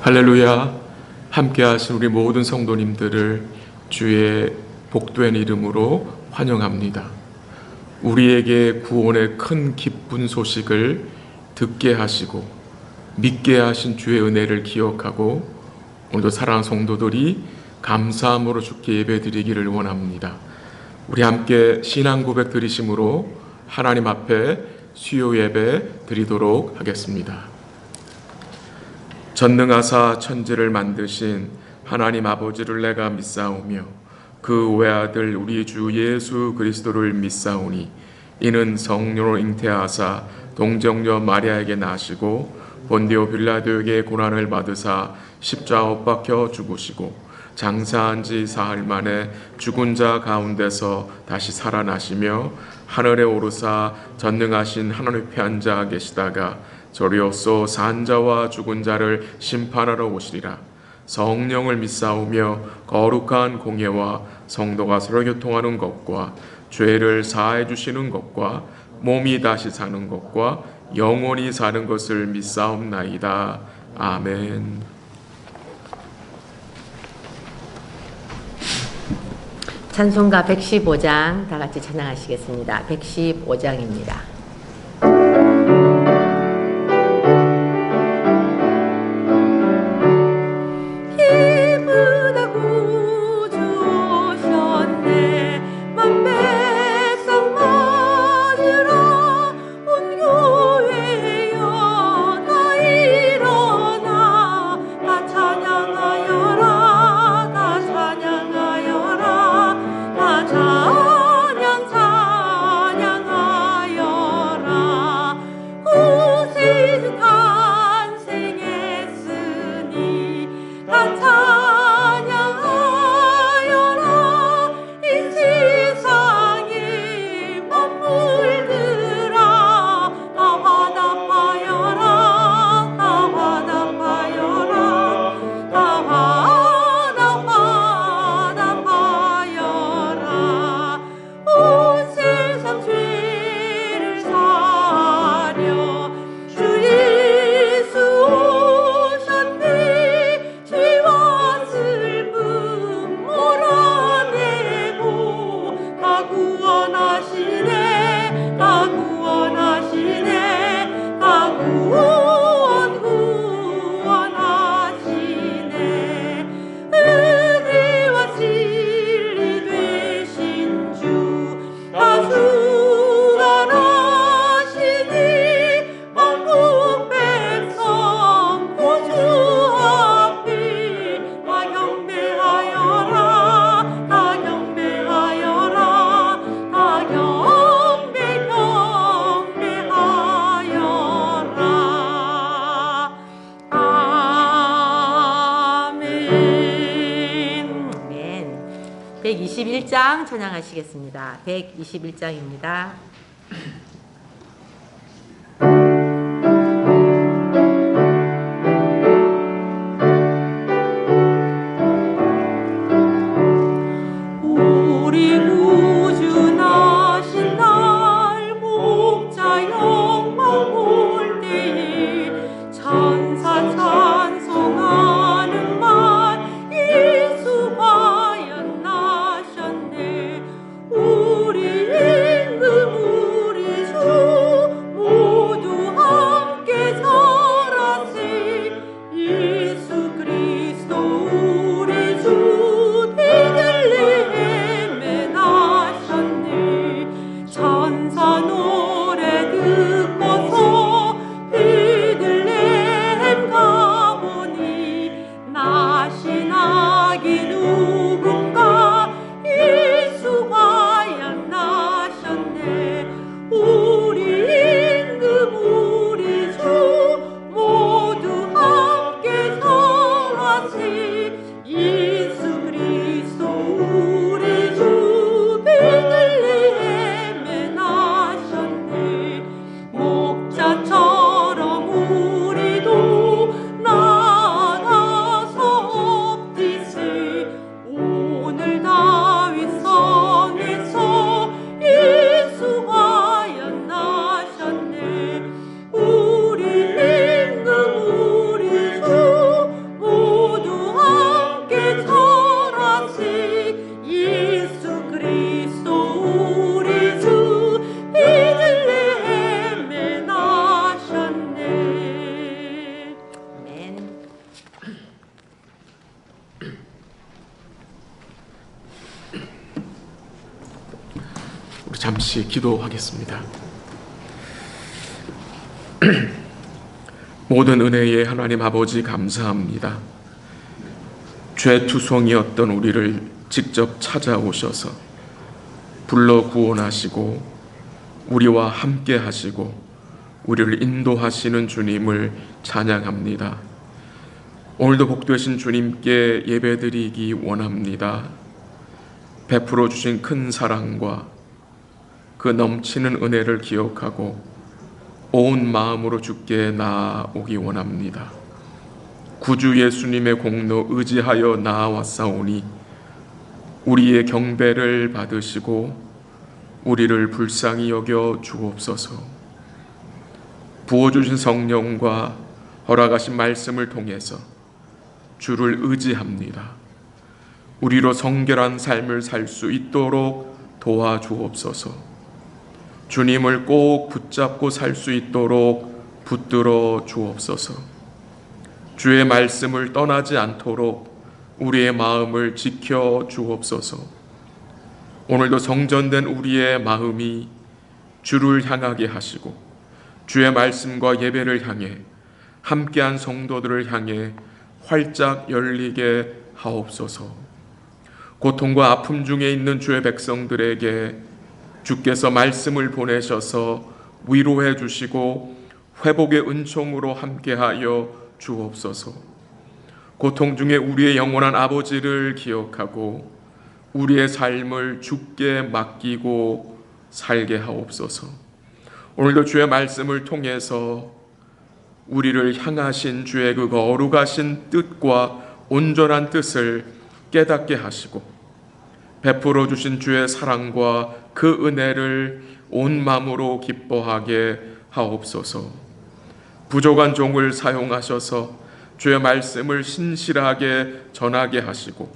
할렐루야. 함께 하신 우리 모든 성도님들을 주의 복된 이름으로 환영합니다. 우리에게 구원의 큰 기쁜 소식을 듣게 하시고 믿게 하신 주의 은혜를 기억하고 오늘도 사랑하는 성도들이 감사함으로 주께 예배드리기를 원합니다. 우리 함께 신앙 고백 드리심으로 하나님 앞에 수요 예배 드리도록 하겠습니다. 전능하사 천지를 만드신 하나님 아버지를 내가 믿사오며 그 외아들 우리 주 예수 그리스도를 믿사오니 이는 성령으로 잉태하사 동정녀 마리아에게 나시고 본디오 빌라도에게 고난을 받으사 십자가 못 박혀 죽으시고 장사한 지 사흘 만에 죽은 자 가운데서 다시 살아나시며 하늘에 오르사 전능하신 하나님 편 앉아 계시다가 저리로서 산 자와 죽은 자를 심판하러 오시리라. 성령을 믿사오며 거룩한 공예와 성도가 서로 교통하는 것과 죄를 사해 주시는 것과 몸이 다시 사는 것과 영원히 사는 것을 믿사옵나이다. 아멘. 찬송가 115장 다 같이 찬양하시겠습니다. 115장입니다. 찬양하여라 121장 찬양하시겠습니다. 121장입니다. 잠시 기도하겠습니다. 모든 은혜의 하나님 아버지 감사합니다. 죄투성이었던 우리를 직접 찾아오셔서 불러 구원하시고 우리와 함께 하시고 우리를 인도하시는 주님을 찬양합니다. 오늘도 복되신 주님께 예배드리기 원합니다. 베풀어 주신 큰 사랑과 그 넘치는 은혜를 기억하고 온 마음으로 주께 나아오기 원합니다. 구주 예수님의 공로 의지하여 나아왔사오니 우리의 경배를 받으시고 우리를 불쌍히 여겨 주옵소서. 부어주신 성령과 허락하신 말씀을 통해서 주를 의지합니다. 우리로 성결한 삶을 살 수 있도록 도와주옵소서. 주님을 꼭 붙잡고 살 수 있도록 붙들어 주옵소서. 주의 말씀을 떠나지 않도록 우리의 마음을 지켜 주옵소서. 오늘도 성전된 우리의 마음이 주를 향하게 하시고 주의 말씀과 예배를 향해 함께한 성도들을 향해 활짝 열리게 하옵소서. 고통과 아픔 중에 있는 주의 백성들에게 주께서 말씀을 보내셔서 위로해 주시고 회복의 은총으로 함께하여 주옵소서. 고통 중에 우리의 영원한 아버지를 기억하고 우리의 삶을 주께 맡기고 살게 하옵소서. 오늘도 주의 말씀을 통해서 우리를 향하신 주의 그 거룩하신 뜻과 온전한 뜻을 깨닫게 하시고 베풀어 주신 주의 사랑과 그 은혜를 온 마음으로 기뻐하게 하옵소서. 부족한 종을 사용하셔서 주의 말씀을 신실하게 전하게 하시고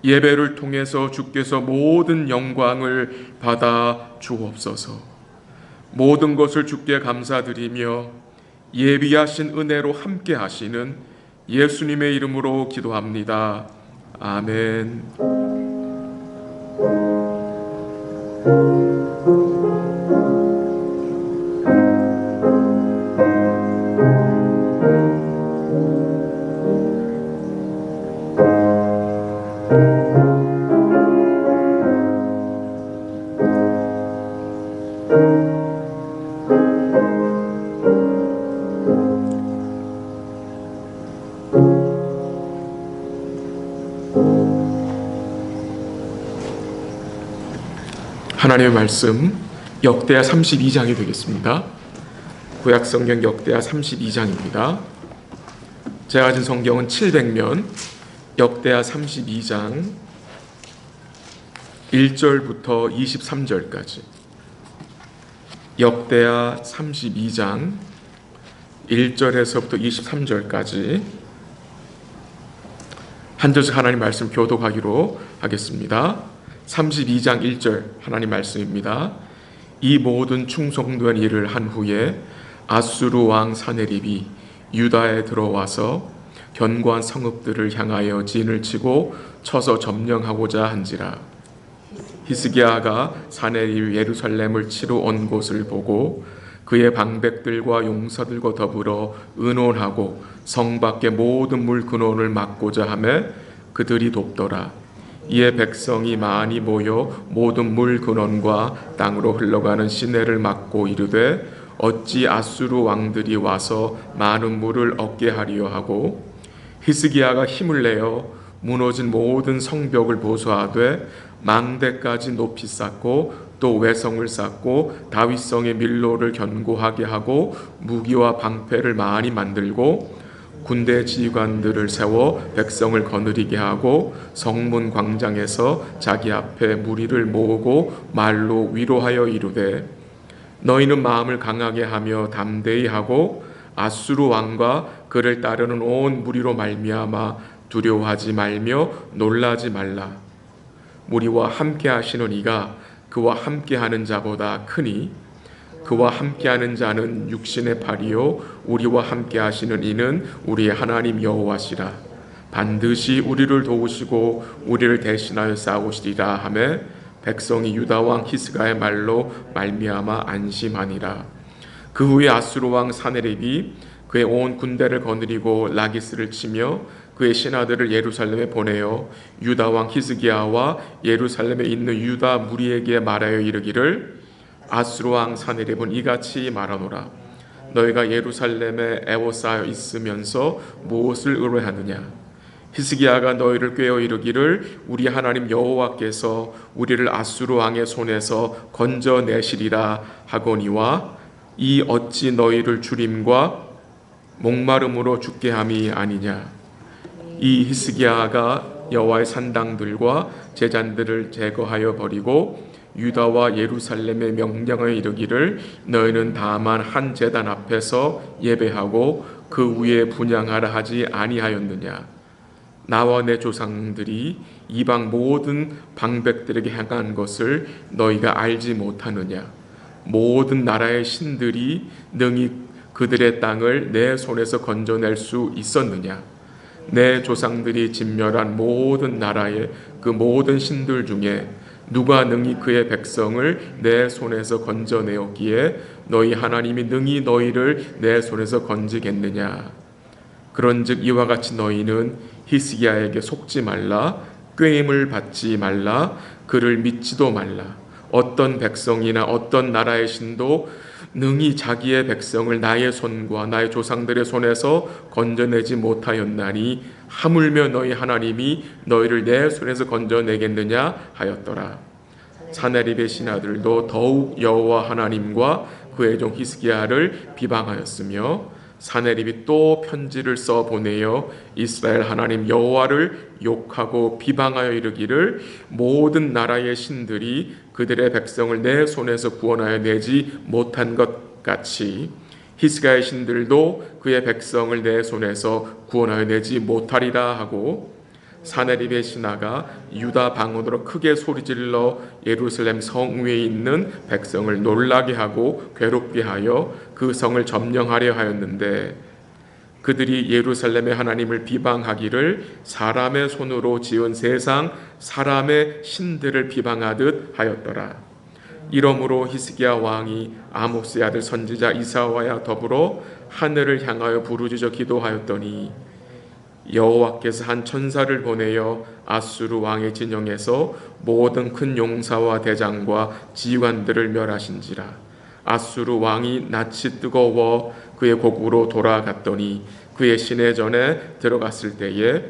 예배를 통해서 주께서 모든 영광을 받아 주옵소서. 모든 것을 주께 감사드리며 예비하신 은혜로 함께 하시는 예수님의 이름으로 기도합니다. 아멘. 하나님의 말씀 역대하 32장이 되겠습니다. 구약성경 역대하 32장입니다. 제가 가진 성경은 700면 역대하 32장 1절부터 23절까지 역대하 32장 1절에서부터 23절까지 한 절씩 하나님 말씀 교독하기로 하겠습니다. 32장 1절 하나님 말씀입니다. 이 모든 충성된 일을 한 후에 아수르 왕 사네립이 유다에 들어와서 견고한 성읍들을 향하여 진을 치고 쳐서 점령하고자 한지라. 히스기야가 사네립이 예루살렘을 치러 온 곳을 보고 그의 방백들과 용사들과 더불어 의논하고 성 밖의 모든 물 근원을 막고자 하며 그들이 돕더라. 이에 백성이 많이 모여 모든 물 근원과 땅으로 흘러가는 시내를 막고 이르되 어찌 아수르 왕들이 와서 많은 물을 얻게 하리요 하고, 히스기야가 힘을 내어 무너진 모든 성벽을 보수하되 망대까지 높이 쌓고 또 외성을 쌓고 다윗성의 밀로를 견고하게 하고 무기와 방패를 많이 만들고 군대 지휘관들을 세워 백성을 거느리게 하고 성문 광장에서 자기 앞에 무리를 모으고 말로 위로하여 이르되 너희는 마음을 강하게 하며 담대히 하고 아수르 왕과 그를 따르는 온 무리로 말미암아 두려워하지 말며 놀라지 말라. 우리와 함께 하시는 이가 그와 함께 하는 자보다 크니 그와 함께하는 자는 육신의 팔이요 우리와 함께 하시는 이는 우리의 하나님 여호와시라. 반드시 우리를 도우시고 우리를 대신하여 싸우시리라 하며 백성이 유다 왕 히스기야의 말로 말미암아 안심하니라. 그 후에 아수르 왕 사네립이 그의 온 군대를 거느리고 라기스를 치며 그의 신하들을 예루살렘에 보내어 유다 왕 히스기야와 예루살렘에 있는 유다 무리에게 말하여 이르기를 아수르 왕 사네립은 이같이 말하노라. 너희가 예루살렘에 애워싸여 있으면서 무엇을 의뢰하느냐? 히스기야가 너희를 꾀어 이르기를 우리 하나님 여호와께서 우리를 아수르 왕의 손에서 건져내시리라 하거니와 이 어찌 너희를 주림과 목마름으로 죽게 함이 아니냐? 이 히스기야가 여호와의 산당들과 제단들을 제거하여 버리고 유다와 예루살렘의 명령에 이르기를 너희는 다만 한 제단 앞에서 예배하고 그 위에 분향하라 하지 아니하였느냐? 나와 내 조상들이 이방 모든 방백들에게 행한 것을 너희가 알지 못하느냐? 모든 나라의 신들이 능히 그들의 땅을 내 손에서 건져낼 수 있었느냐? 내 조상들이 진멸한 모든 나라의 그 모든 신들 중에 누가 능히 그의 백성을 내 손에서 건져내었기에 너희 하나님이 능히 너희를 내 손에서 건지겠느냐? 그런즉 이와 같이 너희는 히스기야에게 속지 말라, 꾀임을 받지 말라, 그를 믿지도 말라. 어떤 백성이나 어떤 나라의 신도 능히 자기의 백성을 나의 손과 나의 조상들의 손에서 건져내지 못하였나니 하물며 너희 하나님이 너희를 내 손에서 건져내겠느냐 하였더라. 사네립의 신하들도 더욱 여호와 하나님과 그의 종 히스기야를 비방하였으며 사네립이 또 편지를 써 보내어 이스라엘 하나님 여호와를 욕하고 비방하여 이르기를 모든 나라의 신들이 그들의 백성을 내 손에서 구원하여 내지 못한 것 같이 히스기야의 신들도 그의 백성을 내 손에서 구원하여 내지 못하리라 하고, 사네립의 신하가 유다 방언으로 크게 소리질러 예루살렘 성 위에 있는 백성을 놀라게 하고 괴롭게 하여 그 성을 점령하려 하였는데, 그들이 예루살렘의 하나님을 비방하기를 사람의 손으로 지은 세상 사람의 신들을 비방하듯 하였더라. 이러므로 히스기야 왕이 아모스의 아들 선지자 이사야와 더불어 하늘을 향하여 부르짖어 기도하였더니 여호와께서 한 천사를 보내어 아수르 왕의 진영에서 모든 큰 용사와 대장과 지휘관들을 멸하신지라. 아수르 왕이 낯이 뜨거워 그의 고국으로 돌아갔더니 그의 시내전에 들어갔을 때에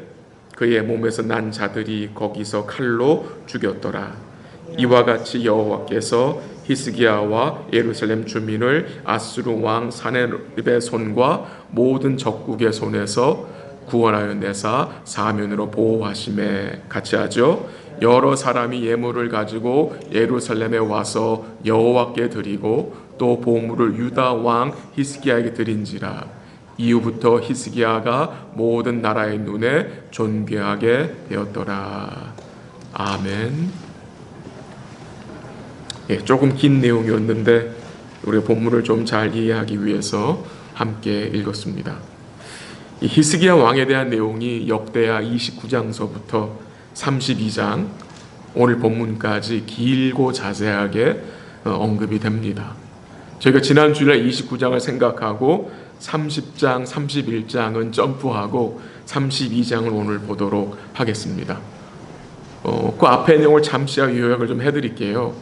그의 몸에서 난 자들이 거기서 칼로 죽였더라. 이와 같이 여호와께서 히스기야와 예루살렘 주민을 아수르 왕 사네립의 손과 모든 적국의 손에서 구원하여 내사 사면으로 보호하심에 같이 하죠. 여러 사람이 예물을 가지고 예루살렘에 와서 여호와께 드리고 또 보물을 유다 왕 히스기야에게 드린지라. 이후부터 히스기야가 모든 나라의 눈에 존귀하게 되었더라. 아멘. 조금 긴 내용이었는데 우리가 본문을 좀 잘 이해하기 위해서 함께 읽었습니다. 이 히스기야 왕에 대한 내용이 역대하 29장서부터 32장 오늘 본문까지 길고 자세하게 언급이 됩니다. 저희가 지난 주일에 29장을 생각하고 30장, 31장은 점프하고 32장을 오늘 보도록 하겠습니다. 그 앞에 내용을 잠시 요약을 좀 해드릴게요.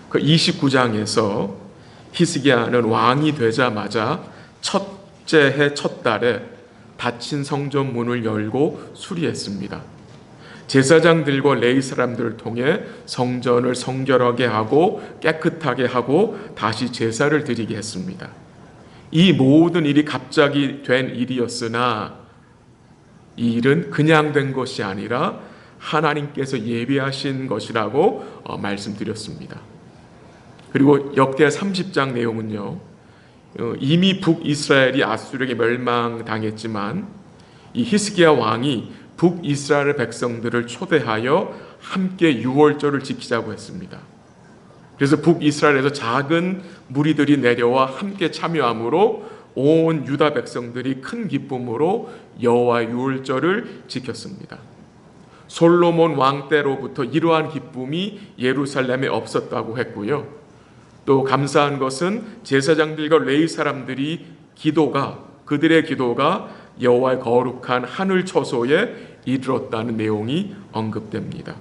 그 29장에서 히스기야는 왕이 되자마자 첫째 해 첫 달에 닫힌 성전 문을 열고 수리했습니다. 제사장들과 레위 사람들을 통해 성전을 성결하게 하고 깨끗하게 하고 다시 제사를 드리게 했습니다. 이 모든 일이 갑자기 된 일이었으나 이 일은 그냥 된 것이 아니라 하나님께서 예비하신 것이라고 말씀드렸습니다. 그리고 역대 30장 내용은요, 이미 북이스라엘이 아수르에게 멸망당했지만 이 히스기야 왕이 북이스라엘 백성들을 초대하여 함께 유월절을 지키자고 했습니다. 그래서 북이스라엘에서 작은 무리들이 내려와 함께 참여함으로 온 유다 백성들이 큰 기쁨으로 여호와의 유월절을 지켰습니다. 솔로몬 왕 때로부터 이러한 기쁨이 예루살렘에 없었다고 했고요. 또 감사한 것은 제사장들과 레위 사람들이 그들의 기도가 여호와의 거룩한 하늘 처소에 이르렀다는 내용이 언급됩니다.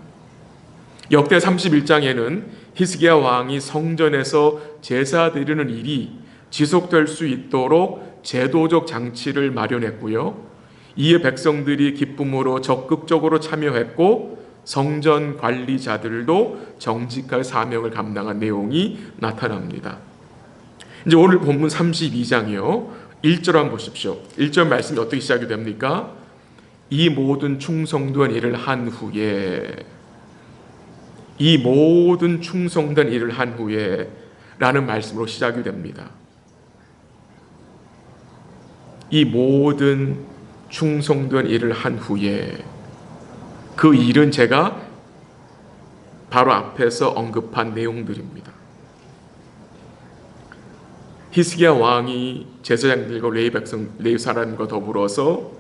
역대 31장에는 히스기야 왕이 성전에서 제사 드리는 일이 지속될 수 있도록 제도적 장치를 마련했고요. 이에 백성들이 기쁨으로 적극적으로 참여했고 성전 관리자들도 정직할 사명을 감당한 내용이 나타납니다. 이제 오늘 본문 32장이요. 1절 한번 보십시오. 1절 말씀이 어떻게 시작이 됩니까? 이 모든 충성된 일을 한 후에, 이 모든 충성된 일을 한 후에 라는 말씀으로 시작이 됩니다. 이 모든 충성된 일을 한 후에, 그 일은 제가 바로 앞에서 언급한 내용들입니다. 히스기야 왕이 제사장들과 레위 사람과 더불어서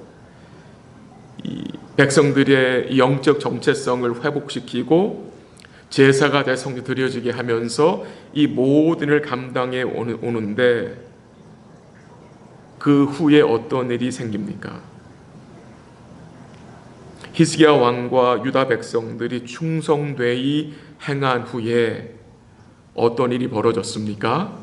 이 백성들의 영적 정체성을 회복시키고 제사가 대성에 드려지게 하면서 이 모든 일을 감당해 오는데 그 후에 어떤 일이 생깁니까? 히스기야 왕과 유다 백성들이 충성되이 행한 후에 어떤 일이 벌어졌습니까?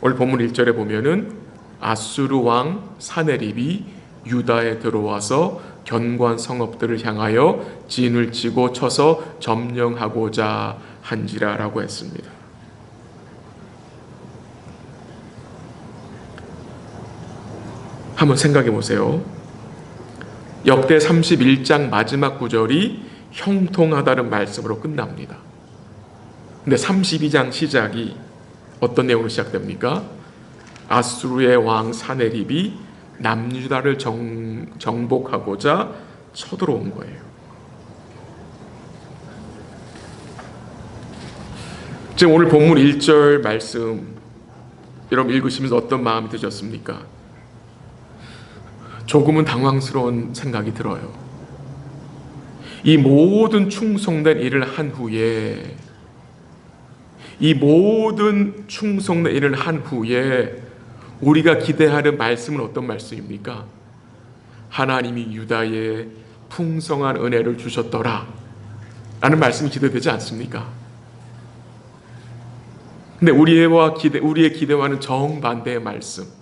오늘 본문 1절에 보면은 아수르 왕 사네립이 유다에 들어와서 견고한 성읍들을 향하여 진을 치고 쳐서 점령하고자 한지라라고 했습니다. 한번 생각해 보세요. 역대 31장 마지막 구절이 형통하다는 말씀으로 끝납니다. 근데 32장 시작이 어떤 내용으로 시작됩니까? 아수르의 왕 사네립이 남유다를 정복하고자 쳐들어온 거예요. 지금 오늘 본문 1절 말씀 여러분 읽으시면서 어떤 마음이 드셨습니까? 조금은 당황스러운 생각이 들어요. 이 모든 충성된 일을 한 후에, 이 모든 충성된 일을 한 후에 우리가 기대하는 말씀은 어떤 말씀입니까? 하나님이 유다에 풍성한 은혜를 주셨더라 라는 말씀이 기대되지 않습니까? 근데 우리의 기대와는 정반대의 말씀.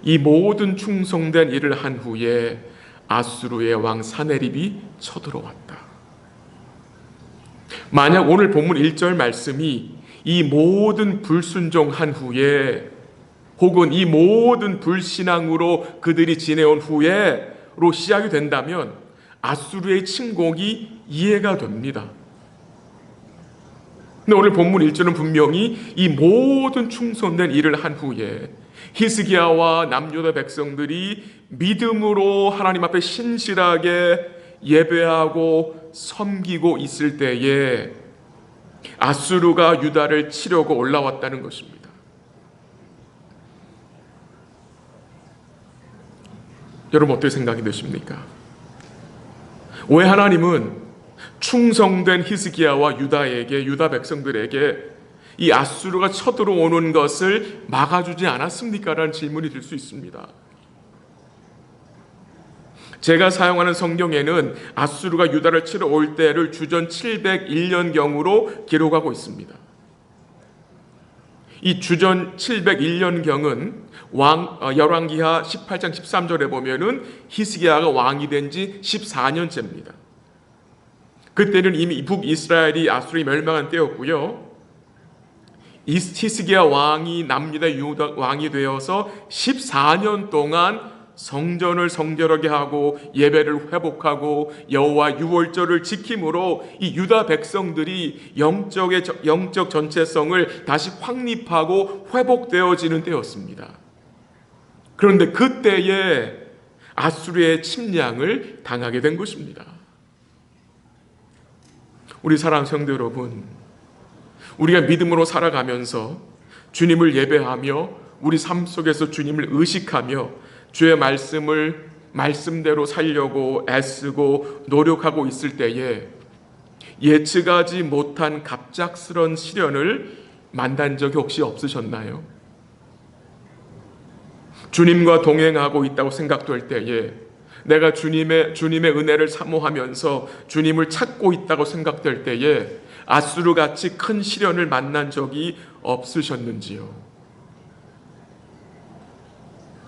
이 모든 충성된 일을 한 후에 아수르의 왕 사네립이 쳐들어왔다. 만약 오늘 본문 1절 말씀이 이 모든 불순종한 후에 혹은 이 모든 불신앙으로 그들이 지내온 후에로 시작이 된다면 아수르의 침공이 이해가 됩니다. 근데 오늘 본문 1절은 분명히 이 모든 충성된 일을 한 후에 히스기야와 남유다 백성들이 믿음으로 하나님 앞에 신실하게 예배하고 섬기고 있을 때에 아수르가 유다를 치려고 올라왔다는 것입니다. 여러분 어떻게 생각이 되십니까? 왜 하나님은 충성된 히스기야와 유다 백성들에게 이 아수르가 쳐들어오는 것을 막아주지 않았습니까? 라는 질문이 들 수 있습니다. 제가 사용하는 성경에는 아수르가 유다를 치러 올 때를 주전 701년경으로 기록하고 있습니다. 이 주전 701년경은 열왕기하 18장 13절에 보면은 히스기야가 왕이 된 지 14년째입니다. 그때는 이미 북이스라엘이 아수르에 멸망한 때였고요. 히스기야 왕이 남유다 유다 왕이 되어서 14년 동안 성전을 성결하게 하고 예배를 회복하고 여호와 유월절을 지킴으로 이 유다 백성들이 영적 전체성을 다시 확립하고 회복되어지는 때였습니다. 그런데 그때에 아수르의 침략을 당하게 된 것입니다. 우리 사랑하는 성도 여러분, 우리가 믿음으로 살아가면서 주님을 예배하며 우리 삶 속에서 주님을 의식하며 주의 말씀을 말씀대로 살려고 애쓰고 노력하고 있을 때에 예측하지 못한 갑작스런 시련을 만난 적이 혹시 없으셨나요? 주님과 동행하고 있다고 생각될 때에 내가 주님의 은혜를 사모하면서 주님을 찾고 있다고 생각될 때에 아수르같이 큰 시련을 만난 적이 없으셨는지요?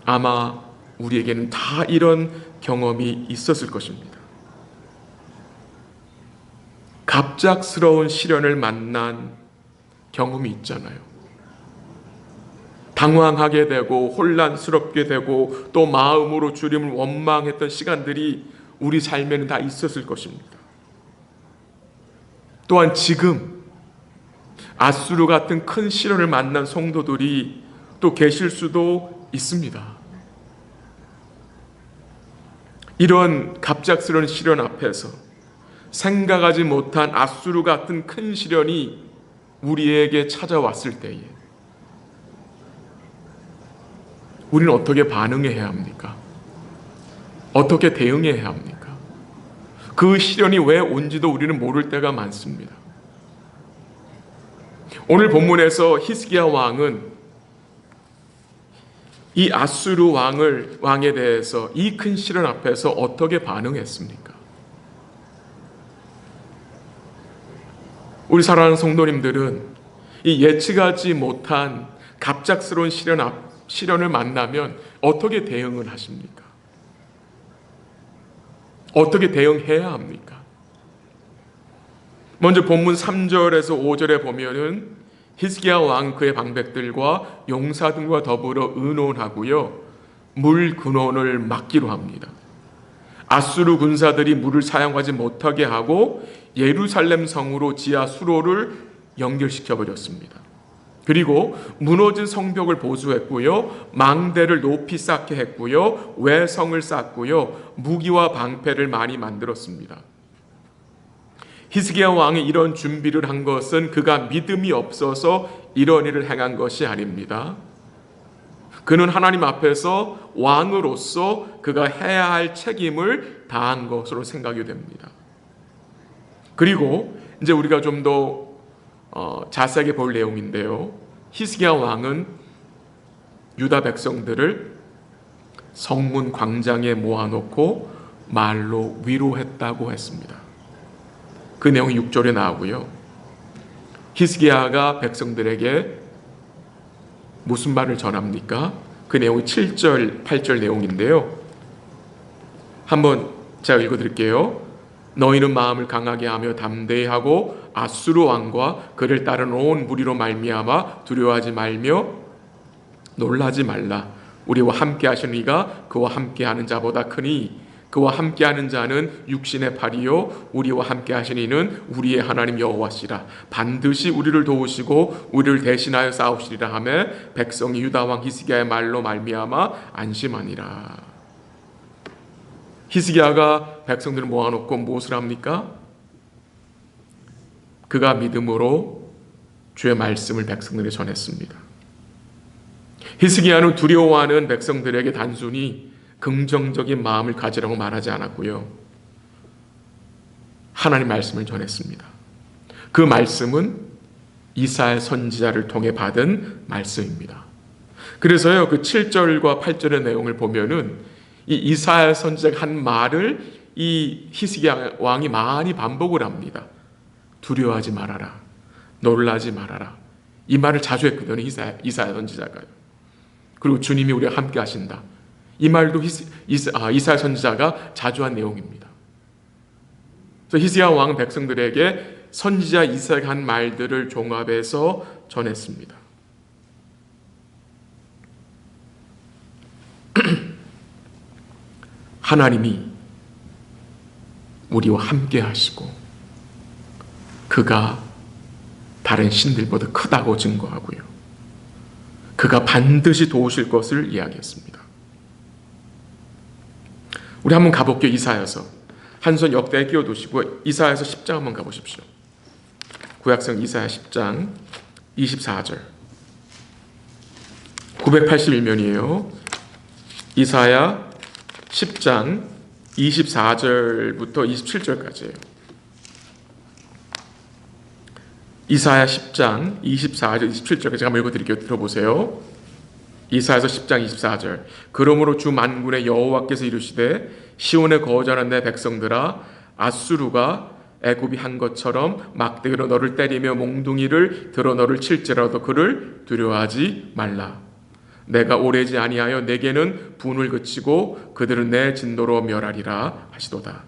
아마 우리에게는 다 이런 경험이 있었을 것입니다. 갑작스러운 시련을 만난 경험이 있잖아요. 당황하게 되고 혼란스럽게 되고 또 마음으로 주님을 원망했던 시간들이 우리 삶에는 다 있었을 것입니다. 또한 지금 아수르 같은 큰 시련을 만난 성도들이 또 계실 수도 있습니다. 이런 갑작스러운 시련 앞에서 생각하지 못한 아수르 같은 큰 시련이 우리에게 찾아왔을 때에 우리는 어떻게 반응해야 합니까? 어떻게 대응해야 합니까? 그 시련이 왜 온지도 우리는 모를 때가 많습니다. 오늘 본문에서 히스기야 왕은 이 아수르 왕에 대해서 이 큰 시련 앞에서 어떻게 반응했습니까? 우리 사랑하는 성도님들은 이 예측하지 못한 갑작스러운 시련을 만나면 어떻게 대응을 하십니까? 어떻게 대응해야 합니까? 먼저 본문 3절에서 5절에 보면은 히스기야 왕 그의 방백들과 용사들과 더불어 의논하고요, 물 근원을 막기로 합니다. 아수르 군사들이 물을 사용하지 못하게 하고 예루살렘 성으로 지하 수로를 연결시켜 버렸습니다. 그리고 무너진 성벽을 보수했고요, 망대를 높이 쌓게 했고요, 외성을 쌓고요, 무기와 방패를 많이 만들었습니다. 히스기야 왕이 이런 준비를 한 것은 그가 믿음이 없어서 이런 일을 행한 것이 아닙니다. 그는 하나님 앞에서 왕으로서 그가 해야 할 책임을 다한 것으로 생각이 됩니다. 그리고 이제 우리가 좀 더 자세하게 볼 내용인데요, 히스기야 왕은 유다 백성들을 성문 광장에 모아놓고 말로 위로했다고 했습니다. 그 내용이 6절에 나오고요, 히스기야가 백성들에게 무슨 말을 전합니까? 그 내용이 7절, 8절 내용인데요. 한번 제가 읽어드릴게요. 너희는 마음을 강하게 하며 담대히 하고 아수르 왕과 그를 따른 온 무리로 말미암아 두려워하지 말며 놀라지 말라. 우리와 함께 하시는 이가 그와 함께 하는 자보다 크니 그와 함께 하는 자는 육신의 팔이요 우리와 함께 하시는 이는 우리의 하나님 여호와시라. 반드시 우리를 도우시고 우리를 대신하여 싸우시리라 하며 백성이 유다 왕 히스기야의 말로 말미암아 안심하니라. 히스기야가 백성들을 모아놓고 무엇을 합니까? 그가 믿음으로 주의 말씀을 백성들에게 전했습니다. 히스기야는 두려워하는 백성들에게 단순히 긍정적인 마음을 가지라고 말하지 않았고요. 하나님 말씀을 전했습니다. 그 말씀은 이사야 선지자를 통해 받은 말씀입니다. 그래서요, 그 7절과 8절의 내용을 보면은 이 이사야 선지자가 한 말을 이 히스기야 왕이 많이 반복을 합니다. 두려워하지 말아라. 놀라지 말아라. 이 말을 자주 했거든요. 이사야 선지자가요. 그리고 주님이 우리와 함께 하신다. 이 말도 이사야 선지자가 자주 한 내용입니다. 그래서 히스기야 왕은 백성들에게 선지자 이사야가 한 말들을 종합해서 전했습니다. 하나님이 우리와 함께 하시고 그가 다른 신들보다 크다고 증거하고요. 그가 반드시 도우실 것을 이야기했습니다. 우리 한번 가볼게요. 이사야서. 한 손 역대에 끼워두시고 이사야서 10장 한번 가보십시오. 구약성 이사야 10장 24절. 981면이에요. 이사야 10장 24절부터 27절까지예요. 이사야 10장 24절 27절까지 제가 한번 읽어드릴게요. 들어보세요. 이사야서 10장 24절. 그러므로 주 만군의 여호와께서 이르시되 시온에 거주하는 내 백성들아 아수르가 애굽이 한 것처럼 막대기로 너를 때리며 몽둥이를 들어 너를 칠지라도 그를 두려워하지 말라. 내가 오래지 아니하여 내게는 분을 그치고 그들은 내 진노로 멸하리라 하시도다.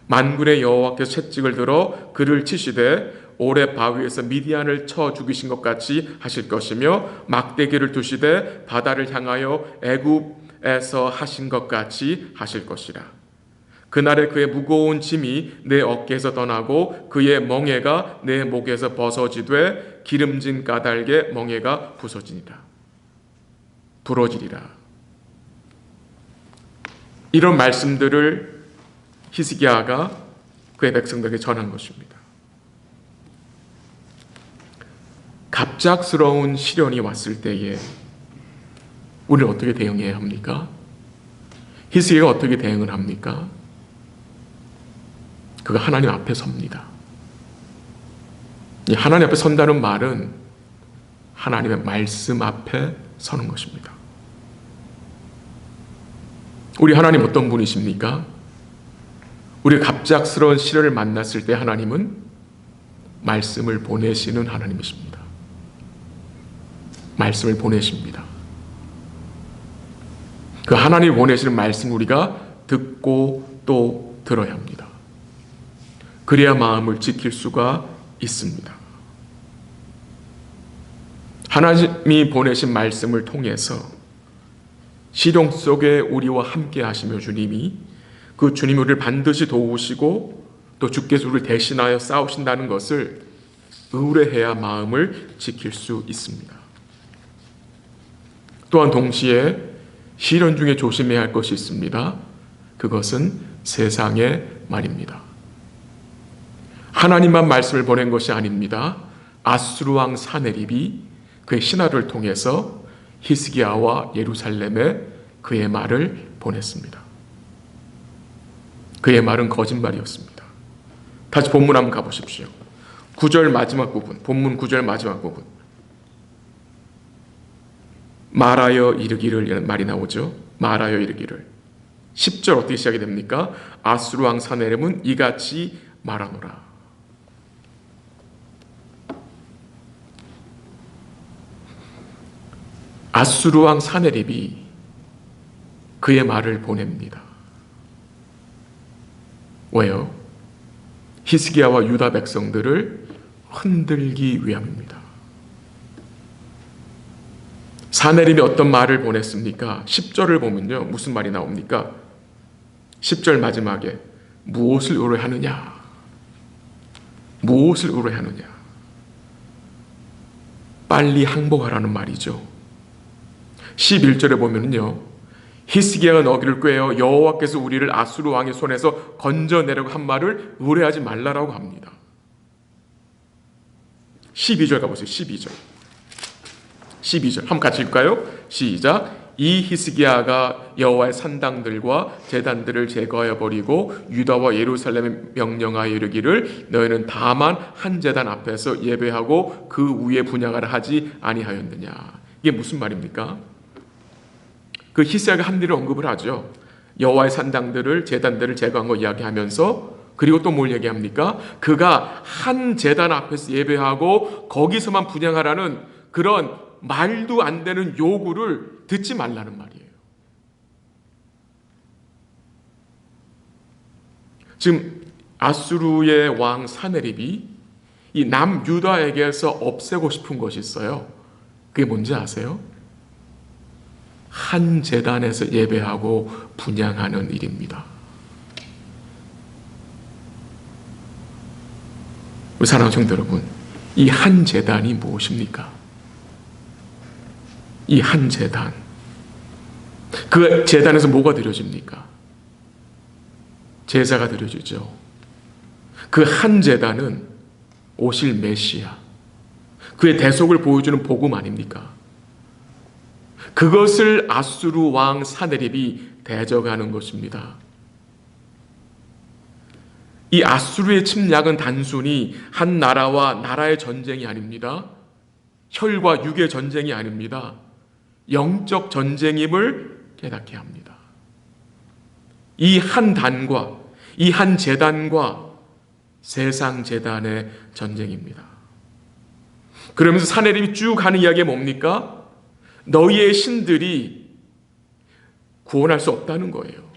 만군의 여호와께서 채찍을 들어 그를 치시되 오래 바위에서 미디안을 쳐 죽이신 것 같이 하실 것이며 막대기를 두시되 바다를 향하여 애굽에서 하신 것 같이 하실 것이라. 그날에 그의 무거운 짐이 내 어깨에서 떠나고 그의 멍에가 내 목에서 벗어지되 기름진 까닭에 멍에가 부서지니라. 부러지리라. 이런 말씀들을 히스기야가 그의 백성들에게 전한 것입니다. 갑작스러운 시련이 왔을 때에 우리는 어떻게 대응해야 합니까? 히스기야가 어떻게 대응을 합니까? 그가 하나님 앞에 섭니다. 이 하나님 앞에 선다는 말은 하나님의 말씀 앞에 서는 것입니다. 우리 하나님 어떤 분이십니까? 우리 갑작스러운 시련을 만났을 때 하나님은 말씀을 보내시는 하나님이십니다. 말씀을 보내십니다. 그 하나님이 보내시는 말씀 우리가 듣고 또 들어야 합니다. 그래야 마음을 지킬 수가 있습니다. 하나님이 보내신 말씀을 통해서 시련 속에 우리와 함께 하시며 주님이 우리를 반드시 도우시고 또 주께서 우리를 대신하여 싸우신다는 것을 의뢰해야 마음을 지킬 수 있습니다. 또한 동시에 시련 중에 조심해야 할 것이 있습니다. 그것은 세상의 말입니다. 하나님만 말씀을 보낸 것이 아닙니다. 아수르 왕 사네립이 그의 신하를 통해서 히스기야와 예루살렘에 그의 말을 보냈습니다. 그의 말은 거짓말이었습니다. 다시 본문 한번 가보십시오. 9절 마지막 부분, 본문 9절 마지막 부분. 말하여 이르기를 말이 나오죠. 말하여 이르기를. 10절 어떻게 시작이 됩니까? 아수르 왕 사네립은 이같이 말하노라. 아수르 왕 사네립이 그의 말을 보냅니다. 왜요? 히스기야와 유다 백성들을 흔들기 위함입니다. 사내림이 어떤 말을 보냈습니까? 10절을 보면요, 무슨 말이 나옵니까? 10절 마지막에 무엇을 의뢰하느냐? 무엇을 의뢰하느냐? 빨리 항복하라는 말이죠. 11절에 보면요, 히스기야가 너기를 꾀어 여호와께서 우리를 아수르 왕의 손에서 건져내려고 한 말을 의뢰하지 말라라고 합니다. 12절 가보세요. 12절 한번 같이 읽을까요? 시작. 이 히스기야가 여호와의 산당들과 제단들을 제거하여 버리고 유다와 예루살렘에 명령하여 이르기를 너희는 다만 한 제단 앞에서 예배하고 그 위에 분향하라 하지 아니하였느냐. 이게 무슨 말입니까? 그 히스기야가 한 일을 언급을 하죠. 여호와의 산당들을 제단들을 제거한 거 이야기하면서, 그리고 또 뭘 얘기합니까? 그가 한 제단 앞에서 예배하고 거기서만 분향하라는 그런 말도 안 되는 요구를 듣지 말라는 말이에요. 지금 아수르의 왕 사네립이 이 남유다에게서 없애고 싶은 것이 있어요. 그게 뭔지 아세요? 한 제단에서 예배하고 분향하는 일입니다. 우리 사랑하는 성도 여러분, 이 한 제단이 무엇입니까? 이 한 제단, 그 제단에서 뭐가 드려집니까? 제사가 드려지죠. 그 한 제단은 오실 메시아, 그의 대속을 보여주는 복음 아닙니까? 그것을 아수르 왕 사네립이 대적하는 것입니다. 이 아수르의 침략은 단순히 한 나라와 나라의 전쟁이 아닙니다. 혈과 육의 전쟁이 아닙니다. 영적 전쟁임을 깨닫게 합니다. 이 한 단과 이 한 제단과 세상 제단의 전쟁입니다. 그러면서 사내립이 쭉 하는 이야기가 뭡니까? 너희의 신들이 구원할 수 없다는 거예요.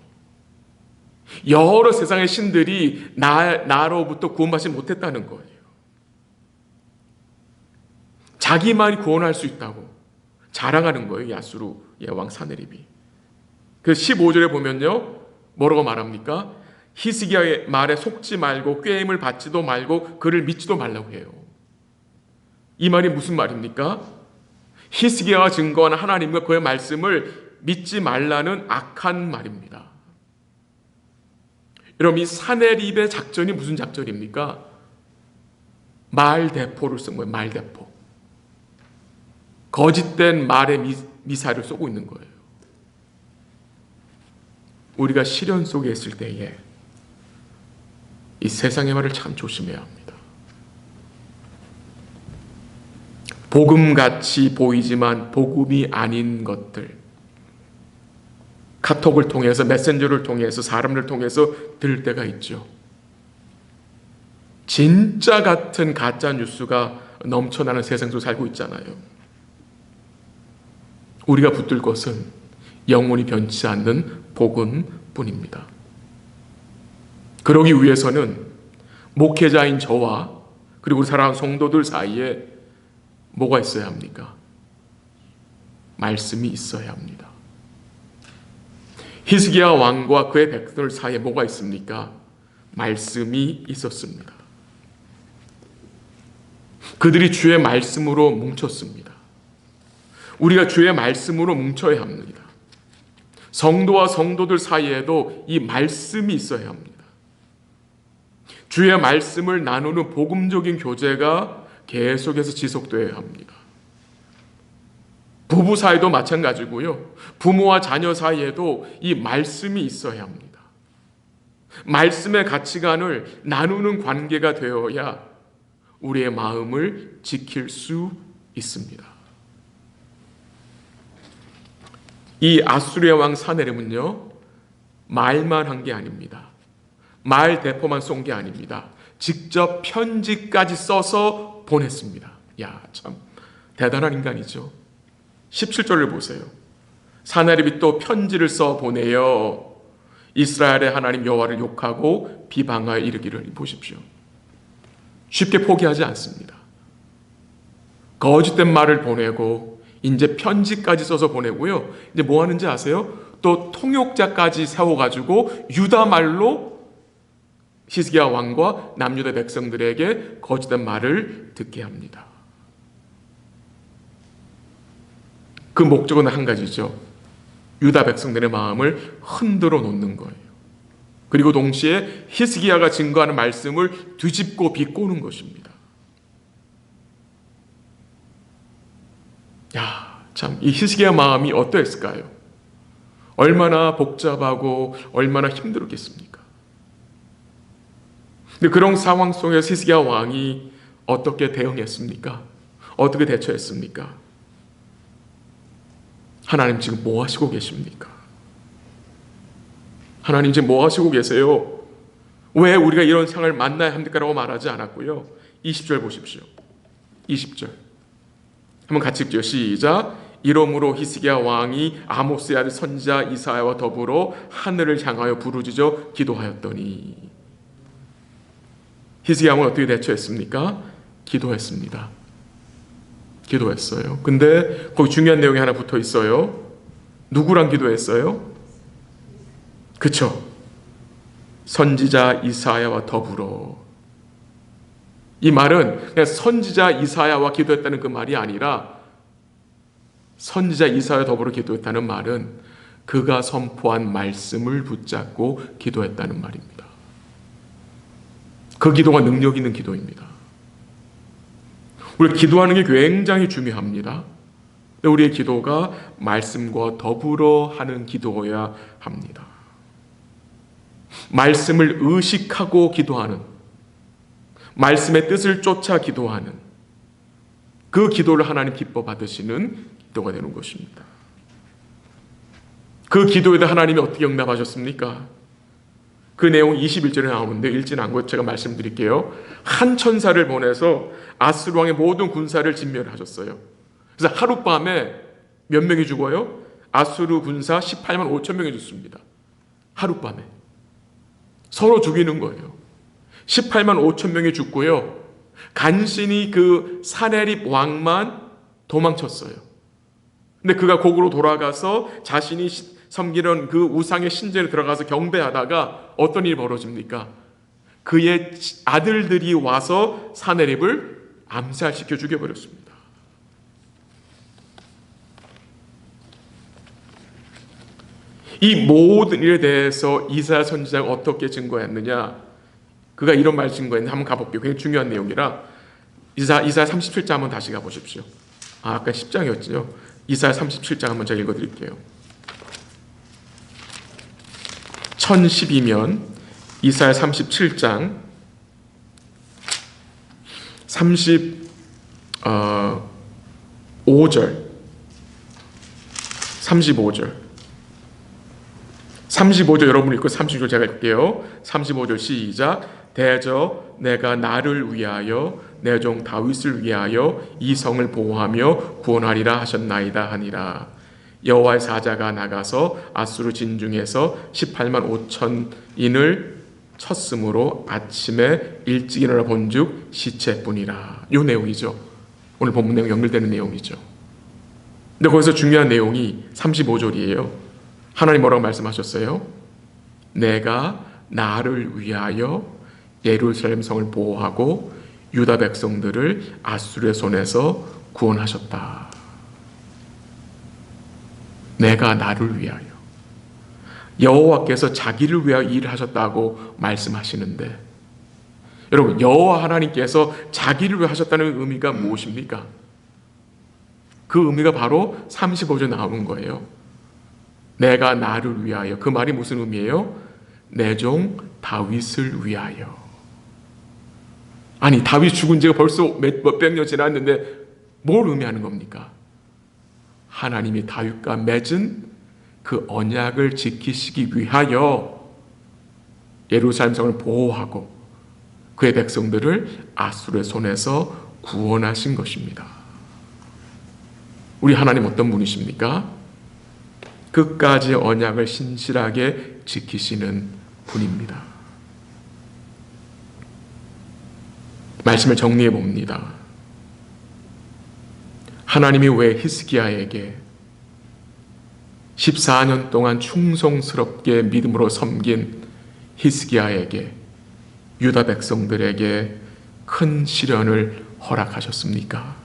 여러 세상의 신들이 나로부터 구원받지 못했다는 거예요. 자기만이 구원할 수 있다고 자랑하는 거예요, 이 아수르의 왕 사네립이. 그 15절에 보면요, 뭐라고 말합니까? 히스기야의 말에 속지 말고 꾀임을 받지도 말고 그를 믿지도 말라고 해요. 이 말이 무슨 말입니까? 히스기야가 증거한 하나님과 그의 말씀을 믿지 말라는 악한 말입니다. 여러분, 이 사네립의 작전이 무슨 작전입니까? 말대포를 쓴 거예요. 말대포. 거짓된 말의 미사를 쏘고 있는 거예요. 우리가 시련 속에 있을 때에 이 세상의 말을 참 조심해야 합니다. 복음같이 보이지만 복음이 아닌 것들, 카톡을 통해서, 메신저를 통해서, 사람을 통해서 들을 때가 있죠. 진짜 같은 가짜 뉴스가 넘쳐나는 세상 속에 살고 있잖아요. 우리가 붙들 것은 영원히 변치 않는 복음뿐입니다. 그러기 위해서는 목회자인 저와 그리고 사랑하는 성도들 사이에 뭐가 있어야 합니까? 말씀이 있어야 합니다. 히스기야 왕과 그의 백성들 사이에 뭐가 있습니까? 말씀이 있었습니다. 그들이 주의 말씀으로 뭉쳤습니다. 우리가 주의 말씀으로 뭉쳐야 합니다. 성도와 성도들 사이에도 이 말씀이 있어야 합니다. 주의 말씀을 나누는 복음적인 교제가 계속해서 지속되어야 합니다. 부부 사이도 마찬가지고요. 부모와 자녀 사이에도 이 말씀이 있어야 합니다. 말씀의 가치관을 나누는 관계가 되어야 우리의 마음을 지킬 수 있습니다. 이 아수르의 왕 사네립은요, 말만 한 게 아닙니다. 말 대포만 쏜 게 아닙니다. 직접 편지까지 써서 보냈습니다. 야, 참 대단한 인간이죠. 17절을 보세요. 사네립이 또 편지를 써 보내어 이스라엘의 하나님 여호와를 욕하고 비방하여 이르기를, 보십시오. 쉽게 포기하지 않습니다. 거짓된 말을 보내고 이제 편지까지 써서 보내고요. 이제 뭐 하는지 아세요? 또 통역자까지 세워가지고 유다 말로 히스기야 왕과 남유다 백성들에게 거짓된 말을 듣게 합니다. 그 목적은 한 가지죠. 유다 백성들의 마음을 흔들어 놓는 거예요. 그리고 동시에 히스기야가 증거하는 말씀을 뒤집고 비꼬는 것입니다. 야, 참, 이 히스기야 마음이 어떠했을까요? 얼마나 복잡하고 얼마나 힘들었겠습니까? 근데 그런 상황 속에서 히스기야 왕이 어떻게 대응했습니까? 어떻게 대처했습니까? 하나님 지금 뭐 하시고 계십니까? 하나님 지금 뭐 하시고 계세요? 왜 우리가 이런 상황을 만나야 합니까? 라고 말하지 않았고요. 20절 보십시오. 20절 한번 같이 읽죠. 시작. 이러므로 히스기야 왕이 아모스의 아들 선지자 이사야와 더불어 하늘을 향하여 부르짖어 기도하였더니, 히스기야 왕은 어떻게 대처했습니까? 기도했습니다. 기도했어요. 근데 거기 중요한 내용이 하나 붙어 있어요. 누구랑 기도했어요? 그쵸? 선지자 이사야와 더불어. 이 말은 그냥 선지자 이사야와 기도했다는 그 말이 아니라, 선지자 이사야와 더불어 기도했다는 말은 그가 선포한 말씀을 붙잡고 기도했다는 말입니다. 그 기도가 능력 있는 기도입니다. 우리 기도하는 게 굉장히 중요합니다. 우리의 기도가 말씀과 더불어 하는 기도여야 합니다. 말씀을 의식하고 기도하는, 말씀의 뜻을 쫓아 기도하는 그 기도를 하나님 기뻐 받으시는 기도가 되는 것입니다. 그 기도에도 하나님이 어떻게 응답하셨습니까? 그 내용 21절에 나오는데 읽지는 않고 제가 말씀드릴게요. 한 천사를 보내서 아수르 왕의 모든 군사를 진멸하셨어요. 그래서 하룻밤에 몇 명이 죽어요? 아수르 군사 18만 5천 명이 죽습니다. 하룻밤에. 서로 죽이는 거예요. 18만 5천 명이 죽고요. 간신히 그 사네립 왕만 도망쳤어요. 근데 그가 곡으로 돌아가서 자신이 섬기는 그 우상의 신전에 들어가서 경배하다가 어떤 일이 벌어집니까? 그의 아들들이 와서 사네립을 암살시켜 죽여버렸습니다. 이 모든 일에 대해서 이사야 선지자가 어떻게 증거했느냐? 그가 이런 말 증거했는데 한번 가볼게요. 굉장히 중요한 내용이라 이사야 37장 한번 다시 가보십시오. 아까 10장이었죠. 이사야 37장 한번 제가 읽어드릴게요. 1012면 이사야 37장 35절 35절 여러분 읽고 36절 제가 읽게요. 35절 시작. 대저 내가 나를 위하여 내 종 다윗을 위하여 이 성을 보호하며 구원하리라 하셨나이다 하니라. 여호와의 사자가 나가서 아수르 진중에서 18만 5천인을 쳤으므로 아침에 일찍 일어나 본즉 시체뿐이라. 이 내용이죠. 오늘 본문 내용 연결되는 내용이죠. 근데 거기서 중요한 내용이 35절이에요. 하나님 뭐라고 말씀하셨어요? 내가 나를 위하여 예루살렘 성을 보호하고 유다 백성들을 아수르의 손에서 구원하셨다. 내가 나를 위하여. 여호와께서 자기를 위하여 일을 하셨다고 말씀하시는데, 여러분 여호와 하나님께서 자기를 위해 하셨다는 의미가 무엇입니까? 그 의미가 바로 35절 나오는 거예요. 내가 나를 위하여. 그 말이 무슨 의미예요? 내 종 다윗을 위하여. 아니 다윗 죽은 지가 벌써 몇백 년 지났는데 뭘 의미하는 겁니까? 하나님이 다윗과 맺은 그 언약을 지키시기 위하여 예루살렘 성을 보호하고 그의 백성들을 아수르의 손에서 구원하신 것입니다. 우리 하나님 어떤 분이십니까? 끝까지 언약을 신실하게 지키시는 분입니다. 말씀을 정리해 봅니다. 하나님이 왜 히스기야에게 14년 동안 충성스럽게 믿음으로 섬긴 히스기야에게, 유다 백성들에게 큰 시련을 허락하셨습니까?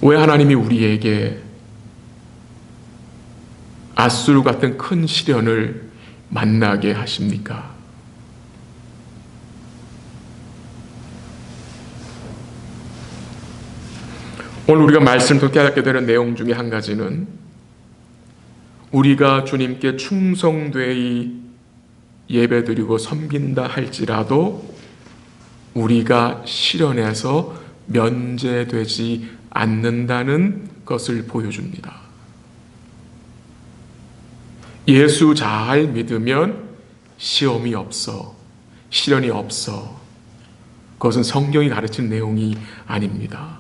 왜 하나님이 우리에게 앗수르 같은 큰 시련을 만나게 하십니까? 오늘 우리가 말씀을 통해 깨닫게 되는 내용 중에 한 가지는, 우리가 주님께 충성되이 예배드리고 섬긴다 할지라도 우리가 시련에서 면제되지 않는다는 것을 보여줍니다. 예수 잘 믿으면 시험이 없어, 시련이 없어. 그것은 성경이 가르치는 내용이 아닙니다.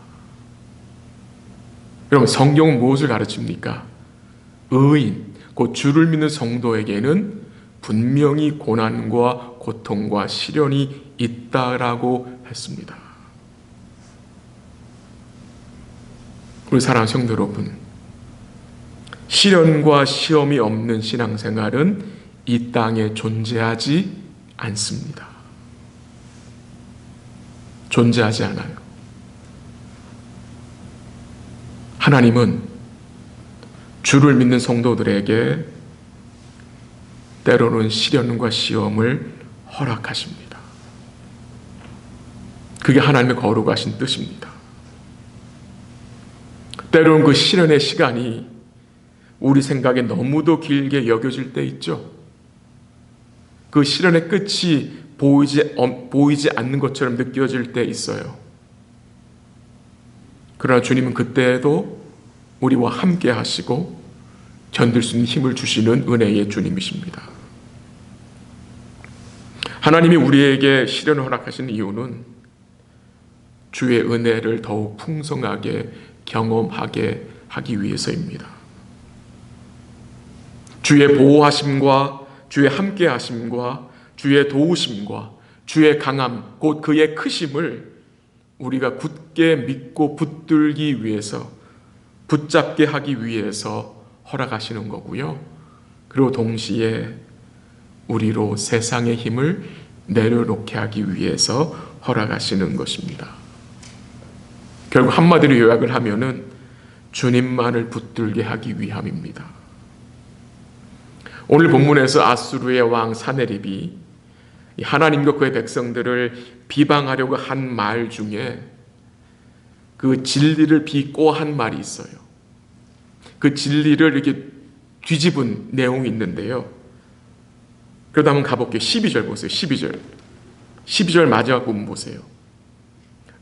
여러분, 성경은 무엇을 가르칩니까? 의인, 곧 주를 믿는 성도에게는 분명히 고난과 고통과 시련이 있다라고 했습니다. 우리 사랑하는 성도 여러분, 시련과 시험이 없는 신앙생활은 이 땅에 존재하지 않습니다. 존재하지 않아요. 하나님은 주를 믿는 성도들에게 때로는 시련과 시험을 허락하십니다. 그게 하나님의 거룩하신 뜻입니다. 때로는 그 시련의 시간이 우리 생각에 너무도 길게 여겨질 때 있죠. 그 시련의 끝이 보이지 않는 것처럼 느껴질 때 있어요. 그러나 주님은 그때에도 우리와 함께 하시고 견딜 수 있는 힘을 주시는 은혜의 주님이십니다. 하나님이 우리에게 시련을 허락하시는 이유는 주의 은혜를 더욱 풍성하게 경험하게 하기 위해서입니다. 주의 보호하심과 주의 함께하심과 주의 도우심과 주의 강함, 곧 그의 크심을 우리가 굳게 믿고 붙들기 위해서, 붙잡게 하기 위해서 허락하시는 거고요. 그리고 동시에 우리로 세상의 힘을 내려놓게 하기 위해서 허락하시는 것입니다. 결국 한마디로 요약을 하면은 주님만을 붙들게 하기 위함입니다. 오늘 본문에서 앗수르의 왕 사네립이 하나님과 그의 백성들을 비방하려고 한 말 중에 그 진리를 비꼬 한 말이 있어요. 그 진리를 이렇게 뒤집은 내용이 있는데요. 그러다 한번 가볼게요. 12절 보세요. 12절 마지막 부분 보세요.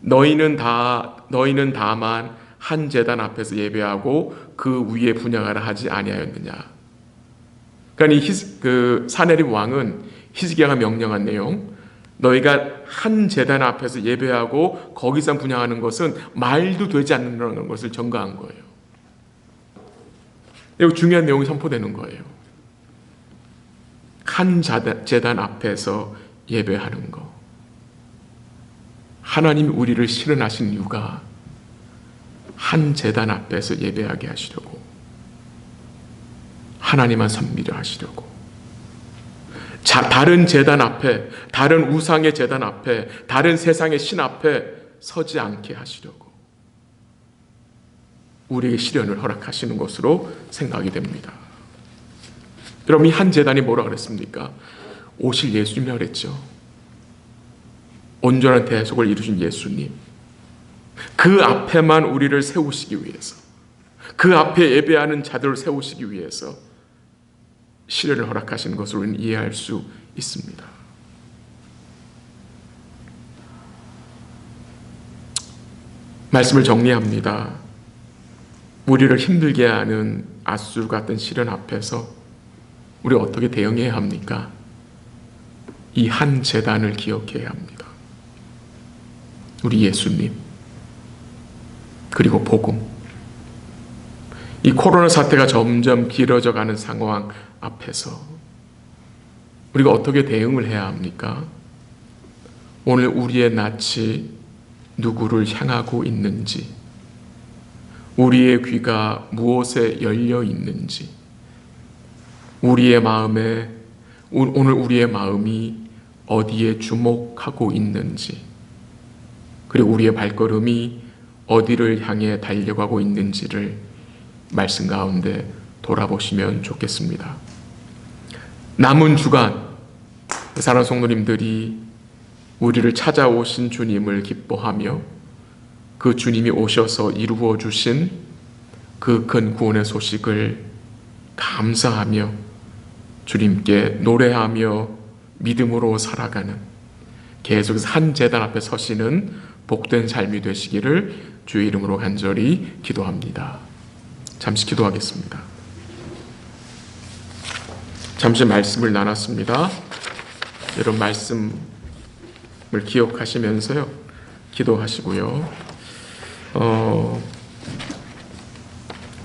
너희는 다만 한 제단 앞에서 예배하고 그 위에 분향하라 하지 아니하였느냐. 그러니까 그 사네립 왕은 히스기야가 명령한 내용, 너희가 한 제단 앞에서 예배하고 거기서 분향하는 것은 말도 되지 않는다는 것을 전가한 거예요. 이거 중요한 내용이 선포되는 거예요. 한 제단 앞에서 예배하는 거. 하나님이 우리를 실현하신 이유가 한 제단 앞에서 예배하게 하시려고, 하나님만 섬기려 하시려고, 다른 제단 앞에, 다른 우상의 제단 앞에, 다른 세상의 신 앞에 서지 않게 하시려고 우리에게 시련을 허락하시는 것으로 생각이 됩니다. 그럼 이 한 제단이 뭐라 그랬습니까? 오실 예수님이라고 그랬죠. 온전한 대속을 이루신 예수님. 그 앞에만 우리를 세우시기 위해서, 그 앞에 예배하는 자들을 세우시기 위해서 시련을 허락하시는 것으로 우리는 이해할 수 있습니다. 말씀을 정리합니다. 우리를 힘들게 하는 앗수르 같은 시련 앞에서 우리 어떻게 대응해야 합니까? 이 한 제단을 기억해야 합니다. 우리 예수님, 그리고 복음. 이 코로나 사태가 점점 길어져 가는 상황 앞에서 우리가 어떻게 대응을 해야 합니까? 오늘 우리의 낯이 누구를 향하고 있는지, 우리의 귀가 무엇에 열려 있는지, 우리의 마음에 오늘 우리의 마음이 어디에 주목하고 있는지, 그리고 우리의 발걸음이 어디를 향해 달려가고 있는지를 말씀 가운데 돌아보시면 좋겠습니다. 남은 주간 사랑하는 성도님들이 우리를 찾아오신 주님을 기뻐하며 그 주님이 오셔서 이루어 주신 그 큰 구원의 소식을 감사하며 주님께 노래하며 믿음으로 살아가는, 계속해서 한 제단 앞에 서시는 복된 삶이 되시기를 주의 이름으로 간절히 기도합니다. 잠시 기도하겠습니다. 잠시 말씀을 나눴습니다. 여러분 말씀을 기억하시면서요, 기도하시고요.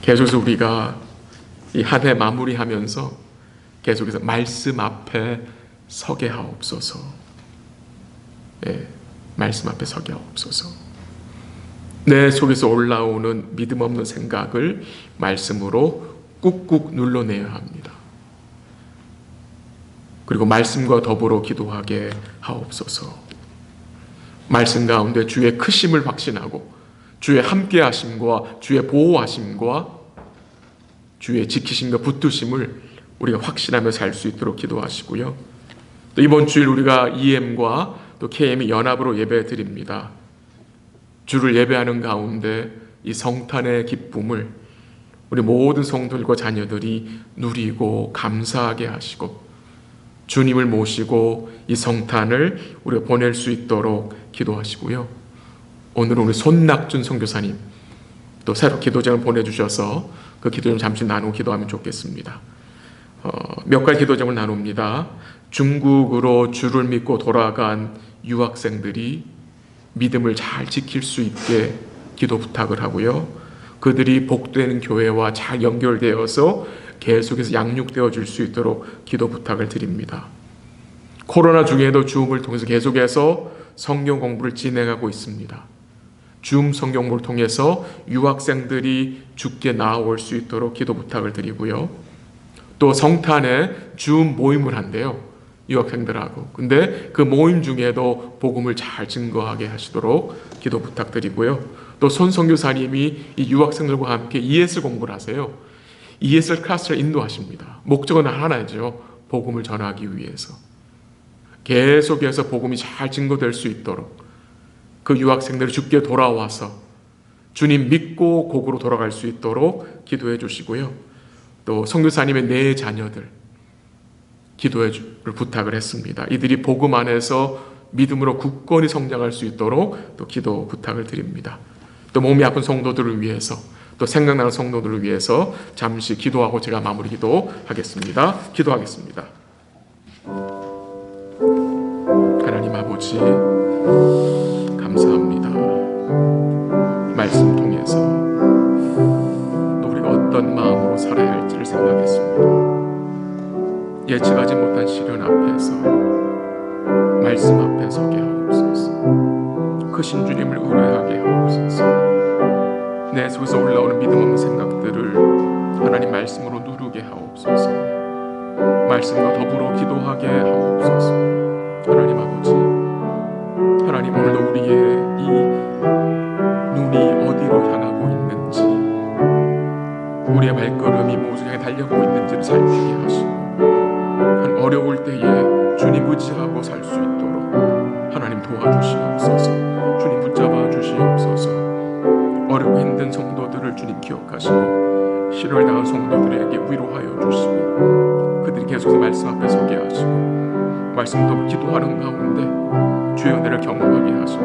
계속해서 우리가 이 한 해 마무리하면서 계속해서 말씀 앞에 서게 하옵소서. 예, 말씀 앞에 서게 하옵소서. 내 속에서 올라오는 믿음 없는 생각을 말씀으로 꾹꾹 눌러내야 합니다. 그리고 말씀과 더불어 기도하게 하옵소서. 말씀 가운데 주의 크심을 확신하고 주의 함께하심과 주의 보호하심과 주의 지키심과 붙드심을 우리가 확신하며 살 수 있도록 기도하시고요. 또 이번 주일 우리가 EM과 또 KM이 연합으로 예배 드립니다. 주를 예배하는 가운데 이 성탄의 기쁨을 우리 모든 성도들과 자녀들이 누리고 감사하게 하시고 주님을 모시고 이 성탄을 우리가 보낼 수 있도록 기도하시고요. 오늘은 우리 손낙준 선교사님 또 새로 기도장을 보내주셔서 그 기도 좀 잠시 나누고 기도하면 좋겠습니다. 몇 가지 기도장을 나눕니다. 중국으로 주를 믿고 돌아간 유학생들이 믿음을 잘 지킬 수 있게 기도 부탁을 하고요. 그들이 복된 교회와 잘 연결되어서 계속해서 양육되어 줄 수 있도록 기도 부탁을 드립니다. 코로나 중에도 줌을 통해서 계속해서 성경 공부를 진행하고 있습니다. 줌 성경 공부를 통해서 유학생들이 주께 나아올 수 있도록 기도 부탁을 드리고요. 또 성탄에 줌 모임을 한대요, 유학생들하고. 근데 그 모임 중에도 복음을 잘 증거하게 하시도록 기도 부탁드리고요. 또 손 선교사님이 이 유학생들과 함께 ESL 공부를 하세요. ESL 클래스를 인도하십니다. 목적은 하나죠. 복음을 전하기 위해서. 계속해서 복음이 잘 증거될 수 있도록 그 유학생들이 주께 돌아와서 주님 믿고 곡으로 돌아갈 수 있도록 기도해 주시고요. 또 선교사님의 네 자녀들 기도해 줄 부탁을 했습니다. 이들이 복음 안에서 믿음으로 굳건히 성장할 수 있도록 또 기도 부탁을 드립니다. 또 몸이 아픈 성도들을 위해서, 또 생각나는 성도들을 위해서 잠시 기도하고 제가 마무리 기도하겠습니다. 기도하겠습니다. 하나님 아버지, 감사합니다. 말씀 통해서 또 우리가 어떤 마음으로 살아야 할지를 생각했습니다. 예측하지 못한 시련 앞에서 말씀 앞에 서게 하옵소서. 크신 주님을 의뢰하게 하옵소서. 내 속에서 올라오는 믿음 없는 생각들을 하나님 말씀으로 누르게 하옵소서. 말씀과 더불어 기도하게 하옵소서. 하나님 아버지, 하나님 오늘도 우리의 이 눈이 어디로 향하고 있는지, 우리의 발걸음이 무엇을 향해 달려가고 있는지를 살피게 하시고, 한 어려울 때에 주님 의지하고 살 수 있도록 하나님 도와주시옵소서. 주님 붙잡아 주시옵소서. 어렵고 힘든 성도들을 주님 기억하시고 시련을 당한 성도들에게 위로하여 주시고 그들이 계속해서 말씀 앞에 서게 하시고 말씀도 기도하는 가운데 주의 은혜를 경험하게 하시고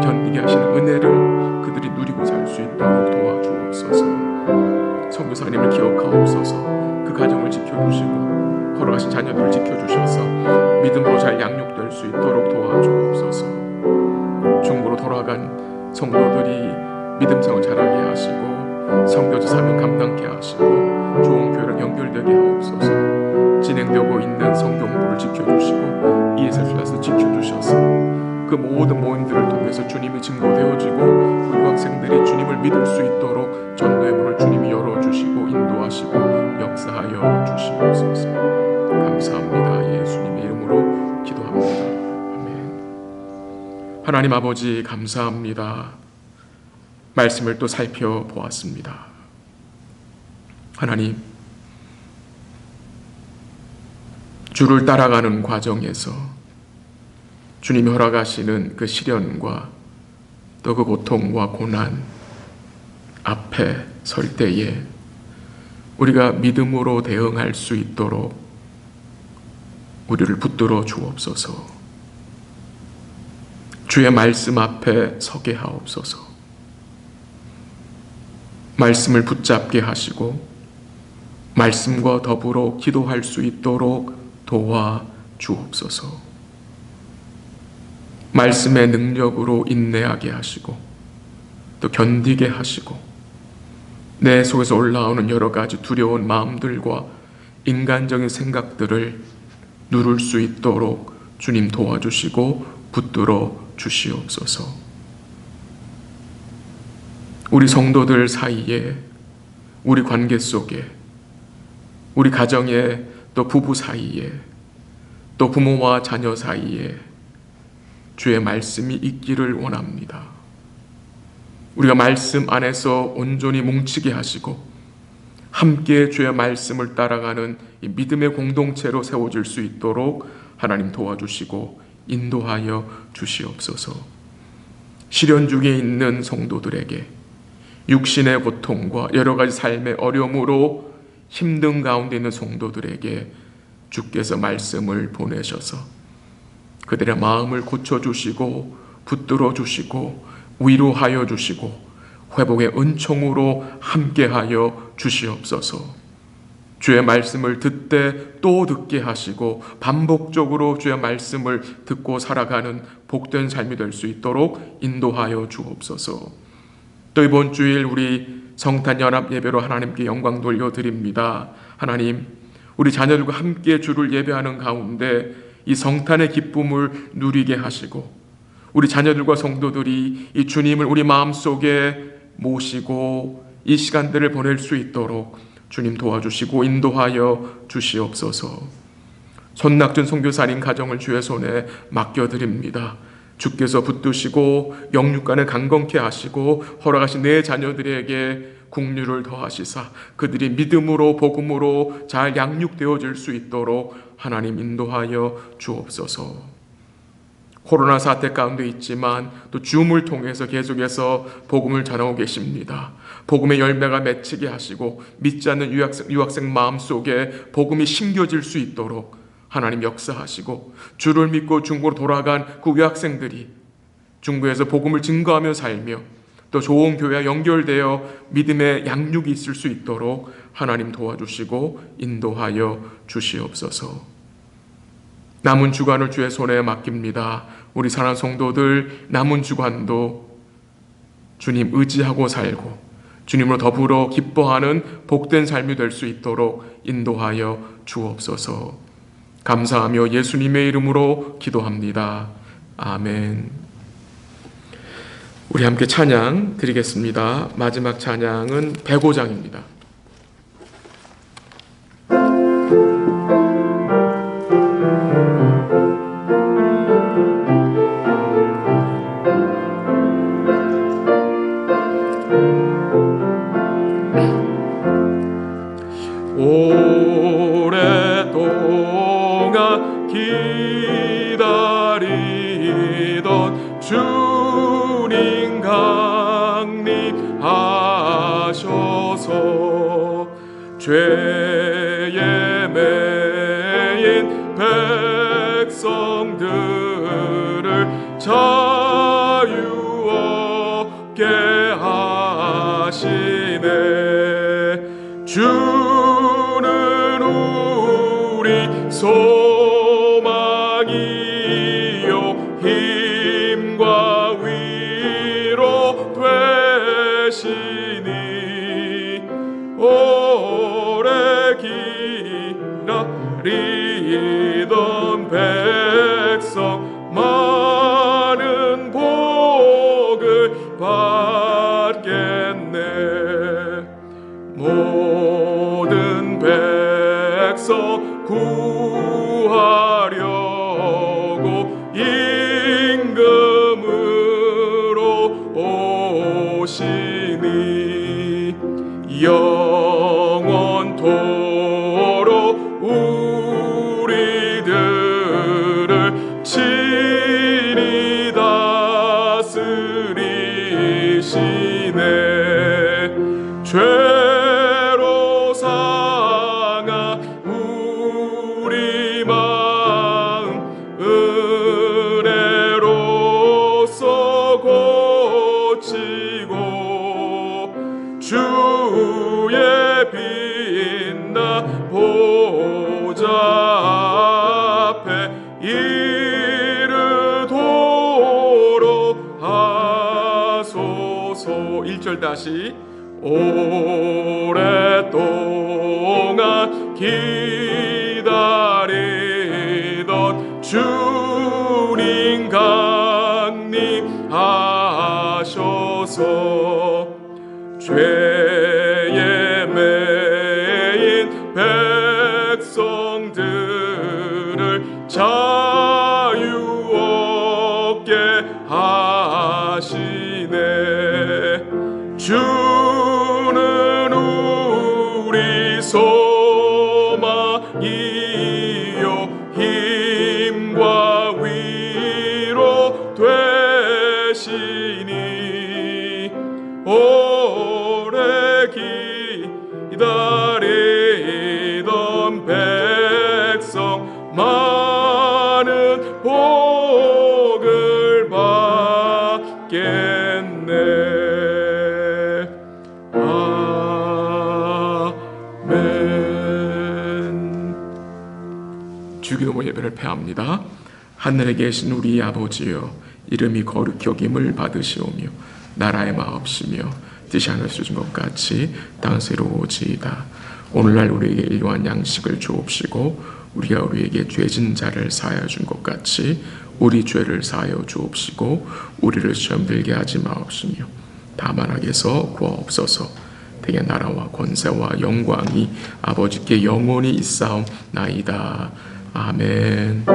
견디게 하시는 은혜를 그들이 누리고 살 수 있도록 도와주옵소서. 선교사님을 기억하옵소서. 그 가정을 지켜주시고 걸어가신 자녀들을 지켜주셔서 믿음으로 잘 양육될 수 있도록 도와주옵소서. 중국으로 돌아간 성도들이 믿음생활 잘하게 하시고 선교지 사명 감당케 하시고 좋은 교회랑 연결되게 하옵소서. 진행되고 있는 성경부를 지켜주시고 ESL 클래스 지켜주셔서 그 모든 모임들을 통해서 주님이 증거되어지고 우리 학생들이 주님을 믿을 수 있도록 전도의 문을 주님이 열어주시고 인도하시고 역사하여 주시옵소서. 감사합니다. 예수님의 이름으로 기도합니다. 아멘. 하나님 아버지 감사합니다. 말씀을 또 살펴보았습니다. 하나님, 주를 따라가는 과정에서 주님이 허락하시는 그 시련과 또 그 고통과 고난 앞에 설 때에 우리가 믿음으로 대응할 수 있도록 우리를 붙들어 주옵소서. 주의 말씀 앞에 서게 하옵소서. 말씀을 붙잡게 하시고 말씀과 더불어 기도할 수 있도록 도와 주옵소서. 말씀의 능력으로 인내하게 하시고 또 견디게 하시고 내 속에서 올라오는 여러 가지 두려운 마음들과 인간적인 생각들을 누를 수 있도록 주님 도와주시고 붙들어 주시옵소서. 우리 성도들 사이에, 우리 관계 속에, 우리 가정에, 또 부부 사이에, 또 부모와 자녀 사이에 주의 말씀이 있기를 원합니다. 우리가 말씀 안에서 온전히 뭉치게 하시고 함께 주의 말씀을 따라가는 이 믿음의 공동체로 세워질 수 있도록 하나님 도와주시고 인도하여 주시옵소서. 시련 중에 있는 성도들에게 육신의 고통과 여러 가지 삶의 어려움으로 힘든 가운데 있는 성도들에게 주께서 말씀을 보내셔서 그들의 마음을 고쳐주시고 붙들어 주시고 위로하여 주시고 회복의 은총으로 함께하여 주시옵소서. 주의 말씀을 듣되 또 듣게 하시고 반복적으로 주의 말씀을 듣고 살아가는 복된 삶이 될 수 있도록 인도하여 주옵소서. 또 이번 주일 우리 성탄연합 예배로 하나님께 영광 돌려드립니다. 하나님, 우리 자녀들과 함께 주를 예배하는 가운데 이 성탄의 기쁨을 누리게 하시고 우리 자녀들과 성도들이 이 주님을 우리 마음속에 모시고 이 시간들을 보낼 수 있도록 주님 도와주시고 인도하여 주시옵소서. 손낙준 선교사님 가정을 주의 손에 맡겨드립니다. 주께서 붙드시고 영육간을 강건케 하시고 허락하신 내 자녀들에게 국류를 더하시사 그들이 믿음으로 복음으로 잘 양육되어질 수 있도록 하나님 인도하여 주옵소서. 코로나 사태 가운데 있지만 또 줌을 통해서 계속해서 복음을 전하고 계십니다. 복음의 열매가 맺히게 하시고 믿지 않는 유학생 마음속에 복음이 심겨질 수 있도록 하나님 역사하시고 주를 믿고 중국으로 돌아간 그 유학생들이 중국에서 복음을 증거하며 살며 또 좋은 교회와 연결되어 믿음의 양육이 있을 수 있도록 하나님 도와주시고 인도하여 주시옵소서. 남은 주간을 주의 손에 맡깁니다. 우리 사랑하는 성도들 남은 주간도 주님 의지하고 살고 주님으로 더불어 기뻐하는 복된 삶이 될 수 있도록 인도하여 주옵소서. 감사하며 예수님의 이름으로 기도합니다. 아멘. 우리 함께 찬양 드리겠습니다. 마지막 찬양은 105장입니다. 오랫동안 기다리던 주님 강림하셔서 죄에 매인 백성들을 자유 얻게 하시네. 주는 우리 소망이요 힘과 위로 되시니 오래 기다리던 백성 많은 모든 백성 구하려고 임금으로 오시니 영원토록 우리들을 친히 다스리시네. 죄로 상한 우리 마음 은혜로써 고치고 주의 빛나 보좌 앞에 이르도록 하소서. 1절 다시. 오랫동안 기다리던 주님 강림하셔서 죄에 매인 백성들을 자유 얻게 하시네. 주는 우리 소망이요 힘과 위로 되시니 오래 기다리던 백성 많은 복을 받겠네. 주기도문 예배를 폐합니다. 하늘에 계신 우리 아버지여, 이름이 거룩히 여김을 받으시오며 나라의 마옵시며 뜻이 하늘에서 준 것 같이 땅에서 이루어지이다. 오늘날 우리에게 일용할 양식을 주옵시고 우리가 우리에게 죄진 자를 사하여 준 것 같이 우리 죄를 사하여 주옵시고 우리를 시험 들게 하지 마옵시며 다만 악에서 구하옵소서. 대개 나라와 권세와 영광이 아버지께 영원히 있사옵나이다. 아멘.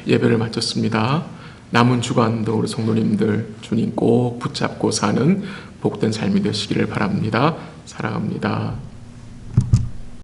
예배를 마쳤습니다. 남은 주간도 우리 성도님들 주님 꼭 붙잡고 사는 복된 삶이 되시기를 바랍니다. 사랑합니다.